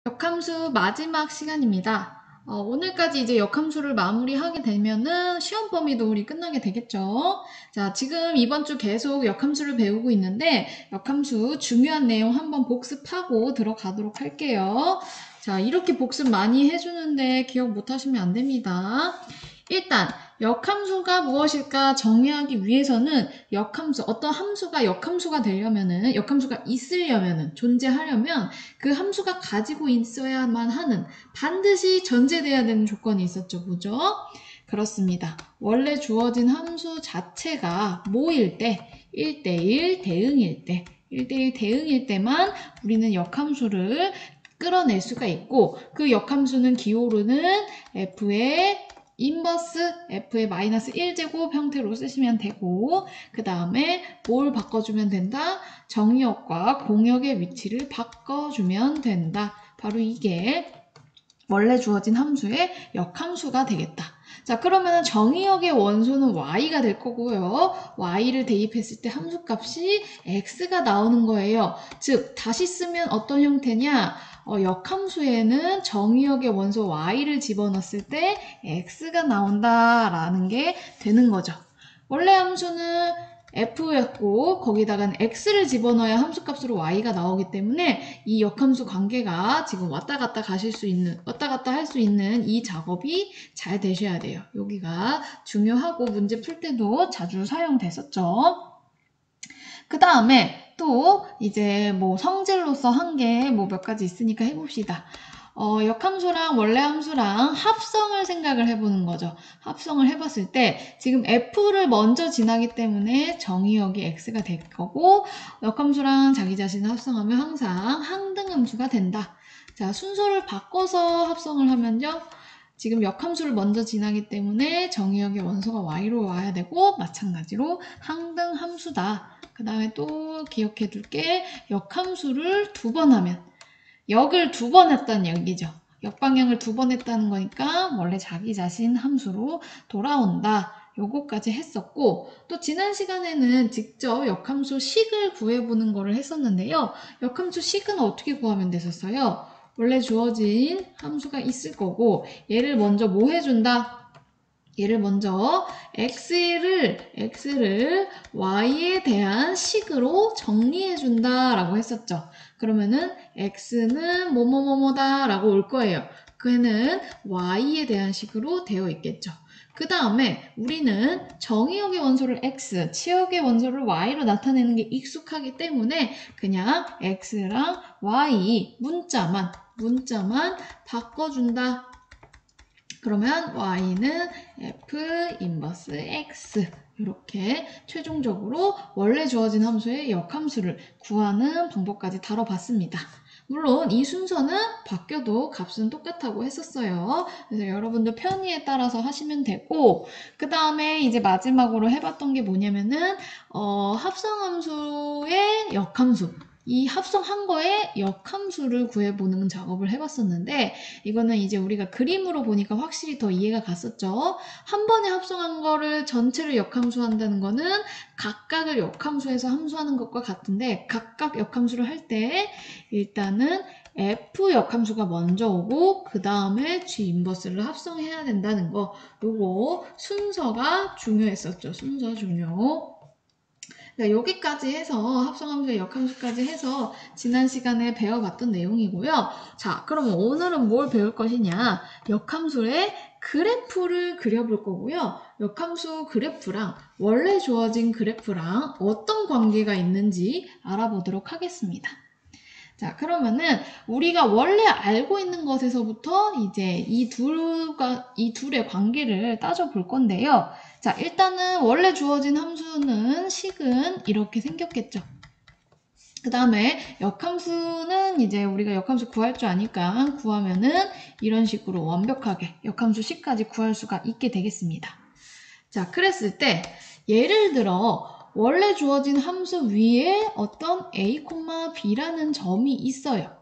역함수 마지막 시간입니다. 오늘까지 이제 역함수를 마무리하게 되면은 시험 범위도 우리 끝나게 되겠죠. 자, 지금 이번 주 계속 역함수를 배우고 있는데 역함수 중요한 내용 한번 복습하고 들어가도록 할게요. 자, 이렇게 복습 많이 해주는데 기억 못하시면 안 됩니다. 일단 역함수가 무엇일까 정의하기 위해서는 역함수, 어떤 함수가 역함수가 되려면은, 역함수가 있으려면은, 존재하려면 그 함수가 가지고 있어야만 하는, 반드시 전제돼야 되는 조건이 있었죠. 뭐죠? 그렇습니다. 원래 주어진 함수 자체가 뭐일 때? 1대1 대응일 때. 1대1 대응일 때만 우리는 역함수를 끌어낼 수가 있고, 그 역함수는 기호로는 f의 인버스 f의 마이너스 1제곱 형태로 쓰시면 되고, 그 다음에 뭘 바꿔주면 된다? 정의역과 공역의 위치를 바꿔주면 된다. 바로 이게 원래 주어진 함수의 역함수가 되겠다. 자, 그러면 정의역의 원소는 y가 될 거고요. y를 대입했을 때 함수값이 x가 나오는 거예요. 즉, 다시 쓰면 어떤 형태냐? 역함수에는 정의역의 원소 y를 집어넣었을 때 x가 나온다라는 게 되는 거죠. 원래 함수는 f였고 거기다가 x를 집어넣어야 함수값으로 y가 나오기 때문에 이 역함수 관계가 지금 왔다 갔다 할 수 있는 이 작업이 잘 되셔야 돼요. 여기가 중요하고 문제 풀 때도 자주 사용됐었죠. 그 다음에 또 이제 뭐 성질로서 한 게 뭐 몇 가지 있으니까 해봅시다. 역함수랑 원래 함수랑 합성을 생각을 해보는 거죠. 합성을 해봤을 때 지금 f를 먼저 지나기 때문에 정의역이 x가 될 거고, 역함수랑 자기 자신을 합성하면 항상 항등함수가 된다. 자, 순서를 바꿔서 합성을 하면요. 지금 역함수를 먼저 지나기 때문에 정의역의 원소가 y로 와야 되고, 마찬가지로 항등함수다. 그 다음에 또 기억해 둘게, 역함수를 두 번 하면 역을 두 번 했다는 얘기죠. 역방향을 두 번 했다는 거니까 원래 자기 자신 함수로 돌아온다. 요거까지 했었고, 또 지난 시간에는 직접 역함수 식을 구해보는 거를 했었는데요. 역함수 식은 어떻게 구하면 됐었어요? 원래 주어진 함수가 있을 거고, 얘를 먼저 뭐 해준다? 얘를 먼저 x를 y에 대한 식으로 정리해준다 라고 했었죠. 그러면은 x는 뭐뭐뭐뭐다 라고 올 거예요. 그는 y에 대한 식으로 되어 있겠죠. 그 다음에 우리는 정의역의 원소를 x, 치역의 원소를 y로 나타내는 게 익숙하기 때문에 그냥 x랑 y 문자만 바꿔준다. 그러면 y는 f 인버스 x, 이렇게 최종적으로 원래 주어진 함수의 역함수를 구하는 방법까지 다뤄봤습니다. 물론 이 순서는 바뀌어도 값은 똑같다고 했었어요. 그래서 여러분들 편의에 따라서 하시면 되고, 그 다음에 이제 마지막으로 해봤던 게 뭐냐면은 합성함수의 역함수, 이 합성한 거에 역함수를 구해보는 작업을 해봤었는데, 이거는 이제 우리가 그림으로 보니까 확실히 더 이해가 갔었죠. 한 번에 합성한 거를 전체를 역함수 한다는 거는 각각을 역함수해서 함수하는 것과 같은데, 각각 역함수를 할 때 일단은 f 역함수가 먼저 오고 그 다음에 g 인버스를 합성해야 된다는 거, 요거 순서가 중요했었죠. 순서 중요. 여기까지 해서 합성함수의 역함수까지 해서 지난 시간에 배워봤던 내용이고요. 자, 그럼 오늘은 뭘 배울 것이냐? 역함수의 그래프를 그려볼 거고요. 역함수 그래프랑 원래 주어진 그래프랑 어떤 관계가 있는지 알아보도록 하겠습니다. 자, 그러면은 우리가 원래 알고 있는 것에서부터 이제 이 둘의 관계를 따져볼 건데요. 자, 일단은 원래 주어진 함수는 식은 이렇게 생겼겠죠. 그 다음에 역함수는 이제 우리가 역함수 구할 줄 아니까 구하면은 이런 식으로 완벽하게 역함수 식까지 구할 수가 있게 되겠습니다. 자, 그랬을 때 예를 들어 원래 주어진 함수 위에 어떤 a, b라는 점이 있어요.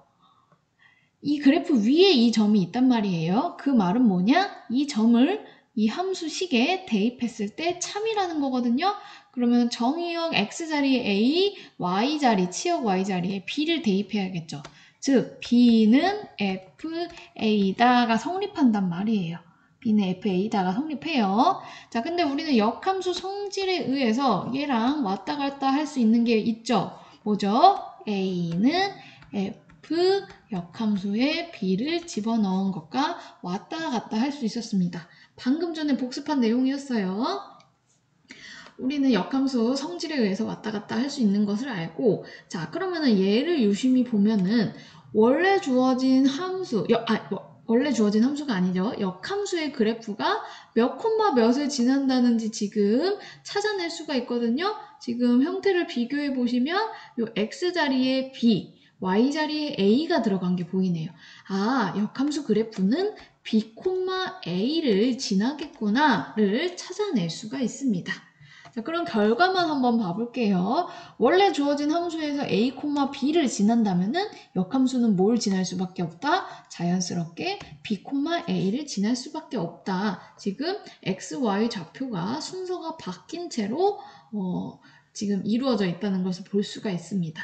이 그래프 위에 이 점이 있단 말이에요. 그 말은 뭐냐? 이 점을 이 함수식에 대입했을 때 참이라는 거거든요. 그러면 정의역 x자리에 a, y자리, 치역 y자리에 b를 대입해야겠죠. 즉 B는 FA다가 성립한단 말이에요. B는 FA다가 성립해요. 자, 근데 우리는 역함수 성질에 의해서 얘랑 왔다 갔다 할 수 있는 게 있죠. 뭐죠? A는 F 역함수에 B를 집어넣은 것과 왔다 갔다 할 수 있었습니다. 방금 전에 복습한 내용이었어요. 우리는 역함수 성질에 의해서 왔다 갔다 할 수 있는 것을 알고, 자, 그러면은 얘를 유심히 보면은 원래 주어진 함수, 원래 주어진 함수가 아니죠. 역함수의 그래프가 몇 콤마 몇을 지난다는지 지금 찾아낼 수가 있거든요. 지금 형태를 비교해 보시면 요 x 자리에 b, y 자리에 a가 들어간 게 보이네요. 아, 역함수 그래프는 b, a를 지나겠구나를 찾아낼 수가 있습니다. 자, 그럼 결과만 한번 봐볼게요. 원래 주어진 함수에서 a, b를 지난다면은 역함수는 뭘 지날 수밖에 없다? 자연스럽게 b, a를 지날 수밖에 없다. 지금 x, y 좌표가 순서가 바뀐 채로 지금 이루어져 있다는 것을 볼 수가 있습니다.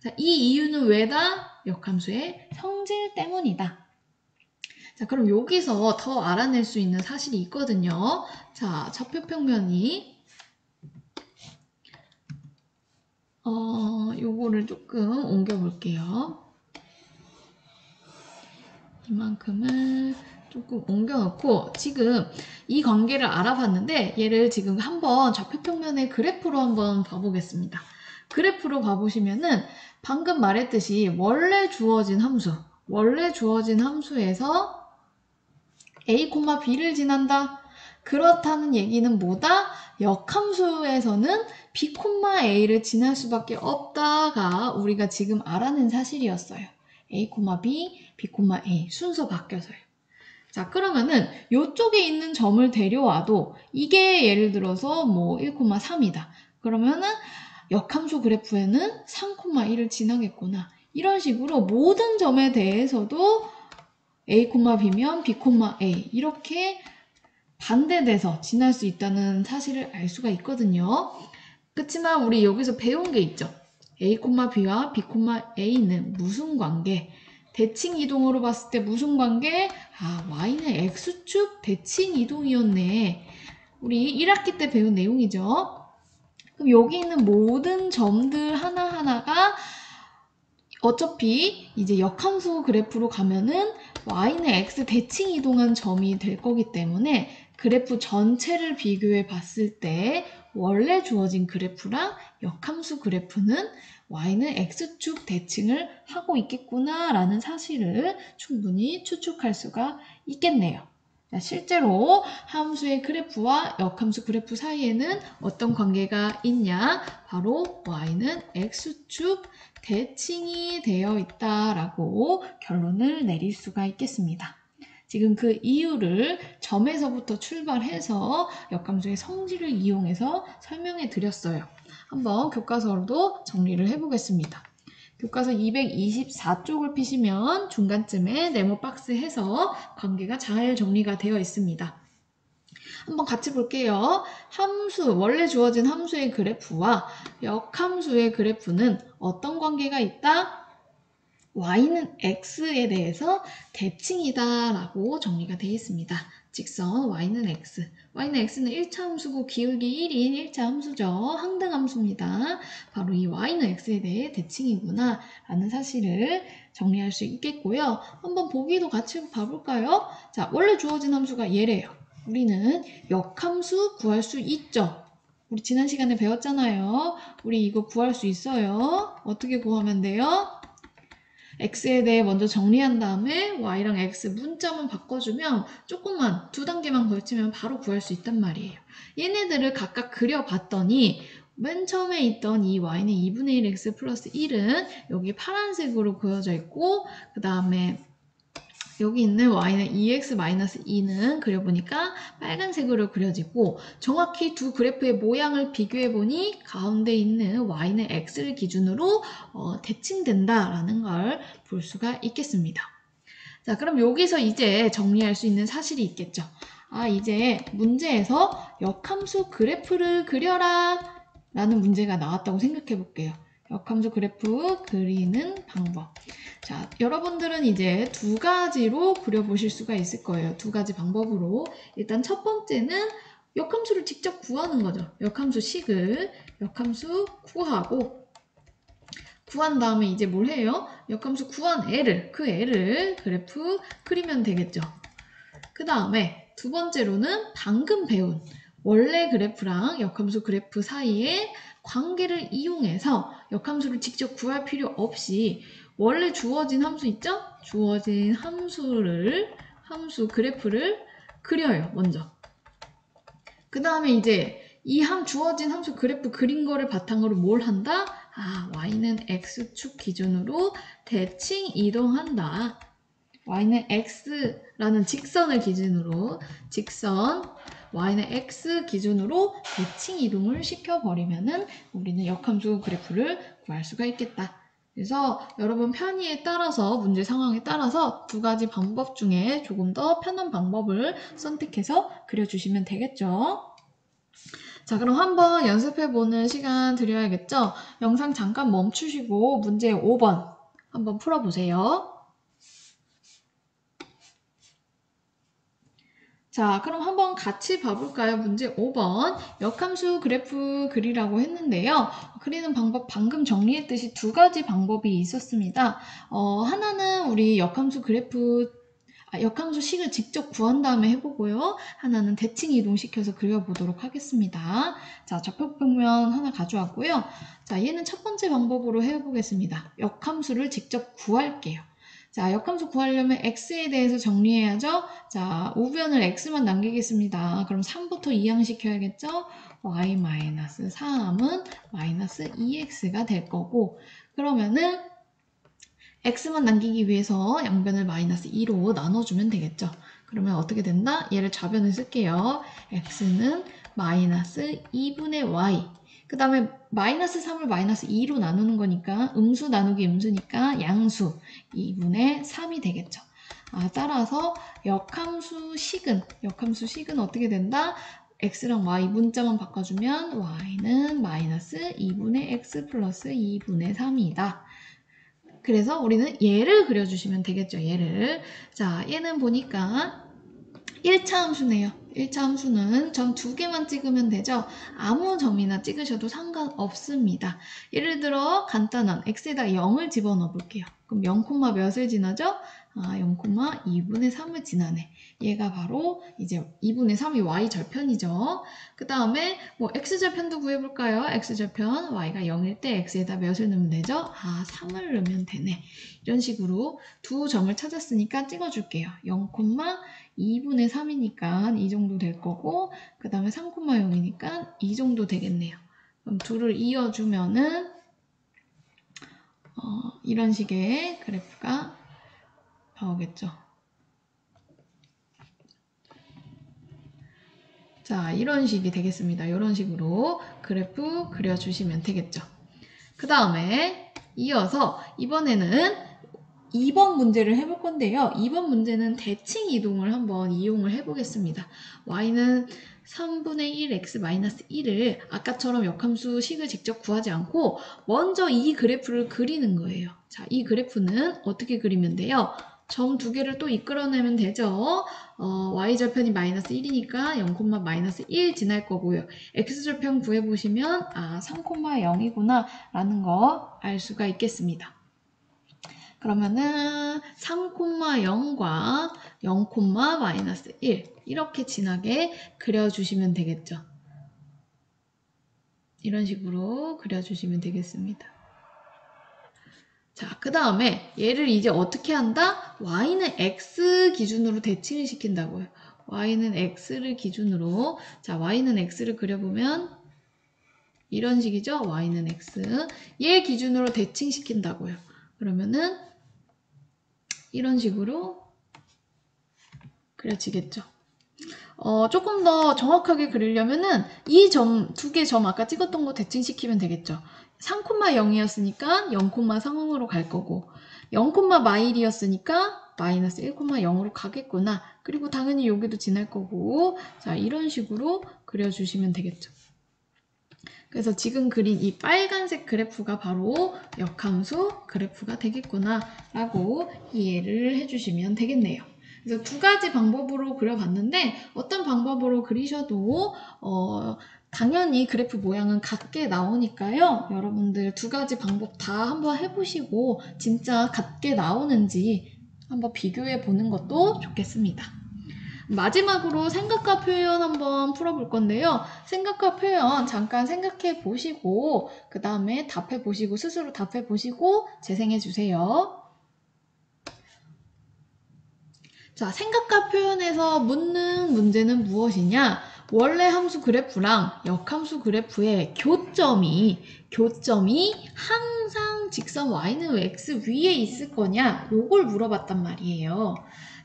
자, 이 이유는 왜다? 역함수의 성질 때문이다. 자, 그럼 여기서 더 알아낼 수 있는 사실이 있거든요. 자, 좌표평면이 요거를 조금 옮겨 볼게요. 이만큼을 조금 옮겨 놓고 지금 이 관계를 알아봤는데 얘를 지금 한번 좌표평면의 그래프로 한번 봐보겠습니다. 그래프로 봐보시면은 방금 말했듯이 원래 주어진 함수에서 a, b를 지난다. 그렇다는 얘기는 뭐다? 역함수에서는 b, a를 지날 수밖에 없다가 우리가 지금 알아낸 사실이었어요. a, b, b, a 순서 바뀌어서요. 자, 그러면은 이쪽에 있는 점을 데려와도 이게 예를 들어서 뭐 1,3이다. 그러면은 역함수 그래프에는 3,1을 지나겠구나. 이런 식으로 모든 점에 대해서도 a, b면 b, a 이렇게 반대돼서 지날 수 있다는 사실을 알 수가 있거든요. 그렇지만 우리 여기서 배운 게 있죠. a, b와 b, a는 무슨 관계? 대칭 이동으로 봤을 때 무슨 관계? 아, y는 x축 대칭 이동이었네. 우리 1학기 때 배운 내용이죠. 그럼 여기 있는 모든 점들 하나하나가 어차피 이제 역함수 그래프로 가면은 y는 x 대칭 이동한 점이 될 거기 때문에 그래프 전체를 비교해 봤을 때 원래 주어진 그래프랑 역함수 그래프는 y는 x축 대칭을 하고 있겠구나 라는 사실을 충분히 추측할 수가 있겠네요. 자, 실제로 함수의 그래프와 역함수 그래프 사이에는 어떤 관계가 있냐? 바로 y는 x축 대칭이 되어 있다라고 결론을 내릴 수가 있겠습니다. 지금 그 이유를 점에서부터 출발해서 역함수의 성질을 이용해서 설명해 드렸어요. 한번 교과서로도 정리를 해보겠습니다. 교과서 224쪽을 피시면 중간쯤에 네모 박스 해서 관계가 잘 정리가 되어 있습니다. 한번 같이 볼게요. 함수, 원래 주어진 함수의 그래프와 역함수의 그래프는 어떤 관계가 있다? y는 x에 대해서 대칭이다 라고 정리가 되어 있습니다. 직선 y는 x. y는 x는 1차 함수고 기울기 1인 1차 함수죠. 항등함수입니다. 바로 이 y는 x에 대해 대칭이구나 라는 사실을 정리할 수 있겠고요. 한번 보기도 같이 봐볼까요? 자, 원래 주어진 함수가 얘래요. 우리는 역함수 구할 수 있죠. 우리 지난 시간에 배웠잖아요. 우리 이거 구할 수 있어요. 어떻게 구하면 돼요? x에 대해 먼저 정리한 다음에 y랑 x 문자만 바꿔주면 조금만 두 단계만 걸치면 바로 구할 수 있단 말이에요. 얘네들을 각각 그려봤더니 맨 처음에 있던 이 y는 2분의 1 x 플러스 1은 여기 파란색으로 그려져 있고 그 다음에 여기 있는 y는 2x-2는 그려보니까 빨간색으로 그려지고 정확히 두 그래프의 모양을 비교해보니 가운데 있는 y는 x를 기준으로 대칭된다라는 걸 볼 수가 있겠습니다. 자, 그럼 여기서 이제 정리할 수 있는 사실이 있겠죠. 아, 이제 문제에서 역함수 그래프를 그려라 라는 문제가 나왔다고 생각해 볼게요. 역함수 그래프 그리는 방법. 자, 여러분들은 이제 두 가지로 그려보실 수가 있을 거예요. 두 가지 방법으로. 일단 첫 번째는 역함수를 직접 구하는 거죠. 역함수 식을 역함수 구하고 구한 다음에 이제 뭘 해요? 역함수 구한 애를, 그 애를 그래프 그리면 되겠죠. 그 다음에 두 번째로는 방금 배운 원래 그래프랑 역함수 그래프 사이에 관계를 이용해서 역함수를 직접 구할 필요 없이 원래 주어진 함수 있죠? 주어진 함수 그래프를 그려요, 먼저. 그 다음에 이제 주어진 함수 그래프 그린 거를 바탕으로 뭘 한다? y는 x축 기준으로 대칭 이동한다. y는 x라는 직선을 기준으로 y는 x 기준으로 대칭 이동을 시켜버리면은 우리는 역함수 그래프를 구할 수가 있겠다. 그래서 여러분 편의에 따라서 문제 상황에 따라서 두 가지 방법 중에 조금 더 편한 방법을 선택해서 그려주시면 되겠죠. 자, 그럼 한번 연습해보는 시간 드려야겠죠? 영상 잠깐 멈추시고 문제 5번 한번 풀어보세요. 자, 그럼 한번 같이 봐볼까요? 문제 5번. 역함수 그래프 그리라고 했는데요. 그리는 방법 방금 정리했듯이 두 가지 방법이 있었습니다. 하나는 우리 역함수 식을 직접 구한 다음에 해보고요. 하나는 대칭 이동시켜서 그려보도록 하겠습니다. 자, 좌표평면 하나 가져왔고요. 자, 얘는 첫 번째 방법으로 해보겠습니다. 역함수를 직접 구할게요. 자, 역함수 구하려면 x에 대해서 정리해야죠. 자, 우변을 x만 남기겠습니다. 그럼 3부터 이항시켜야겠죠? y-3은 마이너스 2x가 될 거고, 그러면은 x만 남기기 위해서 양변을 마이너스 2로 나눠주면 되겠죠. 그러면 어떻게 된다? 얘를 좌변을 쓸게요. x는 마이너스 2분의 y. 그 다음에 마이너스 3을 마이너스 2로 나누는 거니까 음수 나누기 음수니까 양수 2분의 3이 되겠죠. 따라서 역함수식은 어떻게 된다? x랑 y 문자만 바꿔주면 y는 마이너스 2분의 x 플러스 2분의 3이다. 그래서 우리는 얘를 그려주시면 되겠죠. 얘를. 자, 얘는 보니까 1차 함수네요. 1차 함수는 점 2개만 찍으면 되죠. 아무 점이나 찍으셔도 상관없습니다. 예를 들어 간단한 x에다 0을 집어넣어 볼게요. 그럼 0, 몇을 지나죠? 0,2분의 3을 지나네. 얘가 바로 이제 2분의 3이 y절편이죠. 그 다음에 뭐 x절편도 구해볼까요? x절편 y가 0일 때 x에다 몇을 넣으면 되죠? 3을 넣으면 되네. 이런 식으로 두 점을 찾았으니까 찍어줄게요. 0,2분의 3이니까 이 정도 될 거고 그 다음에 3,0이니까 이 정도 되겠네요. 그럼 둘을 이어주면은 이런 식의 그래프가 나오겠죠. 자, 이런 식이 되겠습니다. 이런 식으로 그래프 그려주시면 되겠죠. 그 다음에 이어서 이번에는 2번 문제를 해볼 건데요. 2번 문제는 대칭 이동을 한번 이용을 해보겠습니다. y는 3분의 1 x-1을 아까처럼 역함수 식을 직접 구하지 않고 먼저 이 그래프를 그리는 거예요. 자, 이 그래프는 어떻게 그리면 돼요? 점 두 개를 또 이끌어내면 되죠. y절편이 마이너스 1이니까 0, 마이너스 1 지날 거고요. x절편 구해보시면 3,0이구나 라는 거 알 수가 있겠습니다. 그러면은 3,0과 0, 마이너스 1 이렇게 진하게 그려주시면 되겠죠. 이런 식으로 그려주시면 되겠습니다. 자, 그 다음에 얘를 이제 어떻게 한다? y는 x 기준으로 대칭을 시킨다고요. y는 x를 기준으로 자, y는 x를 그려보면 이런 식이죠. y는 x 얘 기준으로 대칭시킨다고요. 그러면은 이런 식으로 그려지겠죠. 조금 더 정확하게 그리려면은 이 점, 두 개 점 아까 찍었던 거 대칭시키면 되겠죠. 3,0이었으니까 0,3으로 갈 거고 0,마일이었으니까 마이너스 1,0으로 가겠구나. 그리고 당연히 여기도 지날 거고 자, 이런 식으로 그려주시면 되겠죠. 그래서 지금 그린 이 빨간색 그래프가 바로 역함수 그래프가 되겠구나 라고 이해를 해주시면 되겠네요. 그래서 두 가지 방법으로 그려봤는데 어떤 방법으로 그리셔도 당연히 그래프 모양은 같게 나오니까요. 여러분들 두 가지 방법 다 한번 해보시고 진짜 같게 나오는지 한번 비교해 보는 것도 좋겠습니다. 마지막으로 생각과 표현 한번 풀어볼 건데요. 생각과 표현 잠깐 생각해 보시고 그 다음에 답해 보시고 스스로 답해 보시고 재생해 주세요. 자, 생각과 표현에서 묻는 문제는 무엇이냐? 원래 함수 그래프랑 역함수 그래프의 교점이 항상 직선 y는 왜 x 위에 있을 거냐? 요걸 물어봤단 말이에요.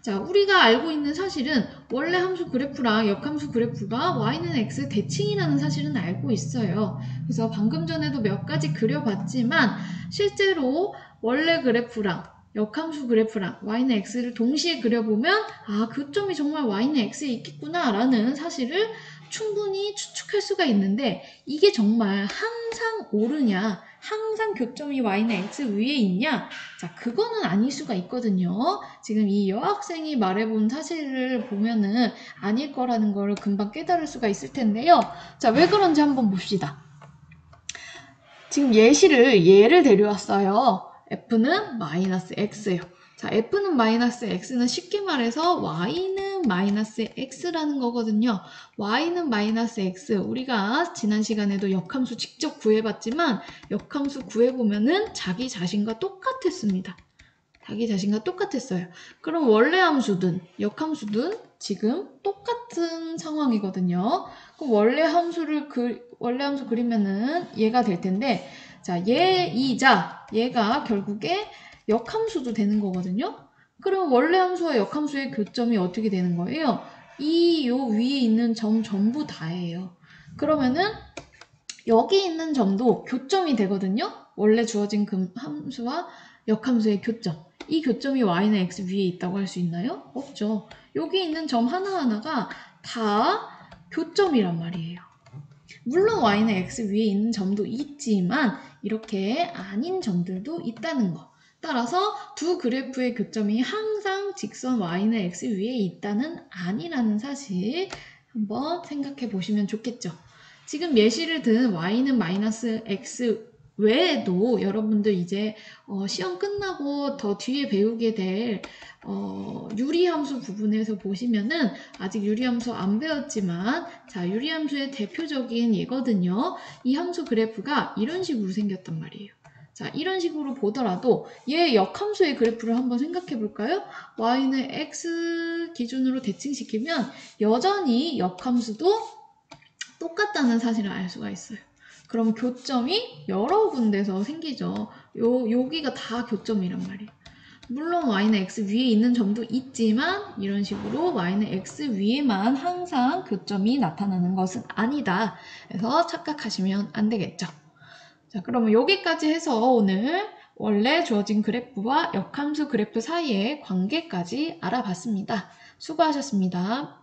자, 우리가 알고 있는 사실은 원래 함수 그래프랑 역함수 그래프가 y는 x 대칭이라는 사실은 알고 있어요. 그래서 방금 전에도 몇 가지 그려봤지만 실제로 원래 그래프랑 역함수 그래프랑 y는 x를 동시에 그려보면 아, 교점이 정말 y는 x에 있겠구나 라는 사실을 충분히 추측할 수가 있는데 이게 정말 항상 옳으냐, 항상 교점이 y는 x 위에 있냐? 자, 그거는 아닐 수가 있거든요. 지금 이 여학생이 말해본 사실을 보면은 아닐 거라는 걸 금방 깨달을 수가 있을 텐데요. 자, 왜 그런지 한번 봅시다. 지금 예를 데려왔어요. f는 마이너스 x예요. 자, f는 마이너스 x는 쉽게 말해서 y는 마이너스 x라는 거거든요. y는 마이너스 x. 우리가 지난 시간에도 역함수 직접 구해봤지만 역함수 구해보면은 자기 자신과 똑같았습니다. 자기 자신과 똑같았어요. 그럼 원래 함수든 역함수든 지금 똑같은 상황이거든요. 그럼 원래 함수 그리면은 얘가 될 텐데, 자, 얘가 결국에 역함수도 되는 거거든요. 그럼 원래 함수와 역함수의 교점이 어떻게 되는 거예요? 요 위에 있는 점 전부 다예요. 그러면은 여기 있는 점도 교점이 되거든요. 원래 주어진 함수와 역함수의 교점. 이 교점이 y는 x 위에 있다고 할 수 있나요? 없죠. 여기 있는 점 하나하나가 다 교점이란 말이에요. 물론 y는 x 위에 있는 점도 있지만 이렇게 아닌 점들도 있다는 거. 따라서 두 그래프의 교점이 항상 직선 y는 x 위에 있다는 아니라는 사실 한번 생각해 보시면 좋겠죠. 지금 예시를 든 y는 마이너스 x 외에도 여러분들 이제 시험 끝나고 더 뒤에 배우게 될 유리함수 부분에서 보시면은 아직 유리함수 안 배웠지만 자, 유리함수의 대표적인 예거든요. 이 함수 그래프가 이런 식으로 생겼단 말이에요. 자, 이런 식으로 보더라도 얘 역함수의 그래프를 한번 생각해 볼까요? y는 x 기준으로 대칭시키면 여전히 역함수도 똑같다는 사실을 알 수가 있어요. 그럼 교점이 여러 군데서 생기죠. 여기가 다 교점이란 말이에요. 물론 y는 x 위에 있는 점도 있지만 이런 식으로 y는 x 위에만 항상 교점이 나타나는 것은 아니다. 그래서 착각하시면 안 되겠죠. 자, 그러면 여기까지 해서 오늘 원래 주어진 그래프와 역함수 그래프 사이의 관계까지 알아봤습니다. 수고하셨습니다.